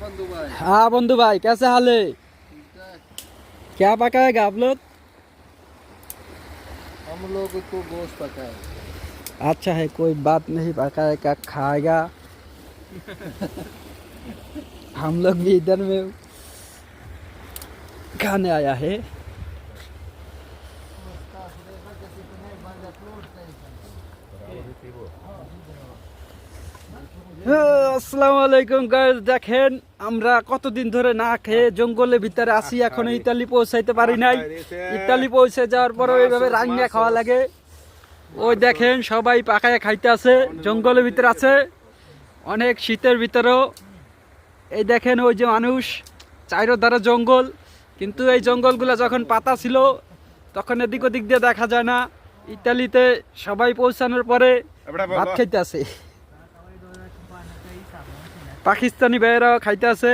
बंधु भाई। हाँ बंधु भाई, कैसे हाल है? ठीक है। क्या पकाएगा आप लोग? हम लोग को गोश्त पकाए। अच्छा है, कोई बात नहीं, पकाएगा खाएगा। हम लोग भी इधर में खाने आया है। আসসালামু আলাইকুম গাইস, দেখেন আমরা কতদিন ধরে না খেয়ে জঙ্গলের ভিতরে আসি, এখনো ইতালি পৌঁছাইতে পারি নাই। ইতালি পৌঁছে যাওয়ার পরে এইভাবে রান্না খাওয়া লাগে। ওই দেখেন সবাই পাকায় খাইতে আছে, জঙ্গলের ভিতরে আছে, অনেক শীতের ভিতরেও। এই দেখেন ওই যে মানুষ, চারোধারে জঙ্গল, কিন্তু এই জঙ্গলগুলো যখন পাতা ছিল তখন এদিক ওদিক দিয়ে দেখা যায় না। ইতালিতে সবাই পৌঁছানোর পরে ভাত খাইতে আছে, পাকিস্তানি ভাইয়েরাও খাইতে আছে।